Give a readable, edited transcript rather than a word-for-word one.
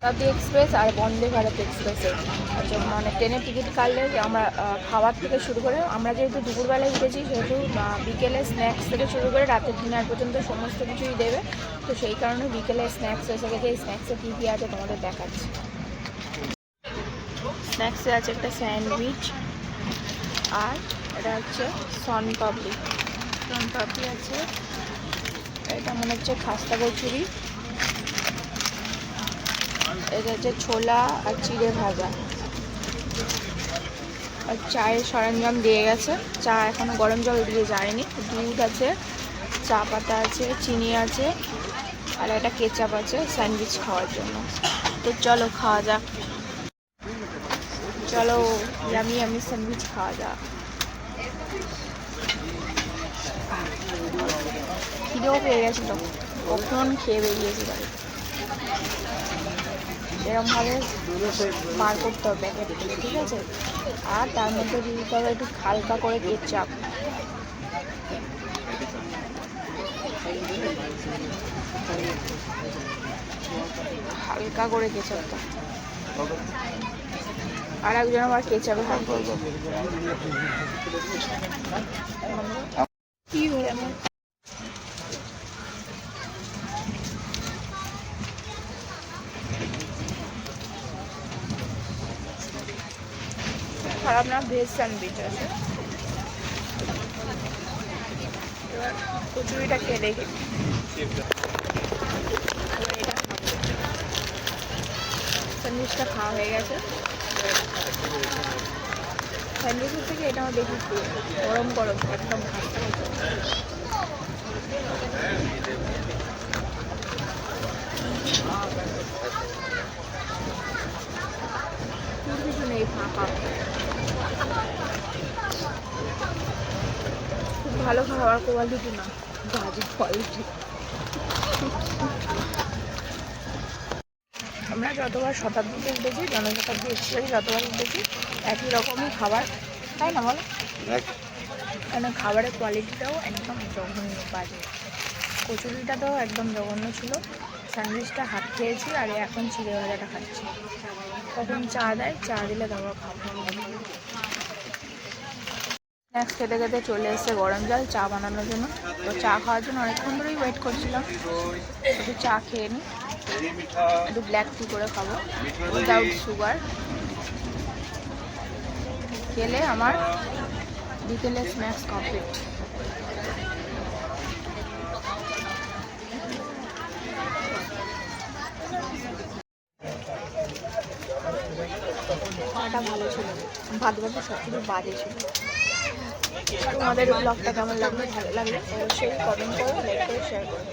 শতাব্দী express আর বন্দে ভারত এক্সপ্রেসের মানে ট্রেনের টিকিট কাটলে আমরা খাওয়ার থেকে শুরু করে, আমরা যেহেতু দুপুরবেলায় উঠেছি সেহেতু বিকেলে স্ন্যাক্স থেকে শুরু করে রাতের ডিনার পর্যন্ত সমস্ত কিছুই দেবে। তো সেই কারণে বিকেলে স্ন্যাক্স এসে গেছে। এই স্ন্যাক্সে কী কী আছে তোমাদের দেখাচ্ছি। স্ন্যাক্সে আছে একটা স্যান্ডউইচ, আর এটা হচ্ছে সনপাপড়ি আছে, এটা মনে হচ্ছে খাস্তা কচুরি, এটা হচ্ছে ছোলা আর চিড়ে ভাজা, আর চায়ের সরঞ্জাম দিয়ে গেছে। চা এখনো গরম জল দিয়ে যায়নি। দুধ আছে, চা পাতা আছে, চিনি আছে, আর একটা কেচাপ আছে স্যান্ডউইচ খাওয়ার জন্য। তো চলো খাওয়া যাক, চলো ইয়ামি ইয়ামি স্যান্ডউইচ খাওয়া যাক। খিদেও পেয়ে গেছিলো, কখন খেয়ে বেরিয়েছি বাড়ি। এরমভাবে বার করতে হবে প্যাকেটটি, ঠিক আছে? আর তার মধ্যে দিয়ে দিতে হবে একটু হালকা করে কেচাপ। হালকা করে কেচাপটা, আর একজন আবার কেচাপে ভাগ করবো। কি হলো আমার খারাপ না, ভেজ স্যান্ডউইচ আছে। এবার কচুরিটা খেয়ে দেখি। স্যান্ডউইচটা খাওয়া হয়ে গেছে। স্যান্ডউইচের থেকে এটা আমার বেশি প্রিয়, গরম গরম একদম খাস্তা হতো। কিছু নেই, ফাঁকা। খুব ভালো খাওয়ার কোয়ালিটি না, বাজে কোয়ালিটি। আমরা যতবার শতাব্দীতে উঠেছি, জনশতাব্দী এক্সপ্রেসে যতবার উঠেছি একই রকমই খাবার, তাই না বলো? কেন খাবারের কোয়ালিটিটাও একদম জঘন্য, বাজে। কচুরিটা তো একদম জঘন্য ছিল। স্যান্ডউইচটা হাত খেয়েছি, আর এখন চিড়ে ভাজাটা খাচ্ছি। কখন চা দেয়, চা দিলে তারপর খাবো। স্ন্যাক্স খেতে খেতে চলে এসছে গরম জল চা বানানোর জন্য। তো চা খাওয়ার জন্য অনেকক্ষণ ধরেই ওয়েট করছিলাম। একটু চা খেয়ে নিই, একটু ব্ল্যাক টি করে খাবো উইদাউট সুগার। খেলে আমার বিকেলে স্ন্যাক্স কমপ্লিট। খাওয়াটা ভালো ছিল, ভাত সব কিছু বাজে ছিল। তোমাদের ব্লগটা কেমন লাগবে, ভালো লাগলে অবশ্যই কমেন্ট করো, লাইক করে শেয়ার করো।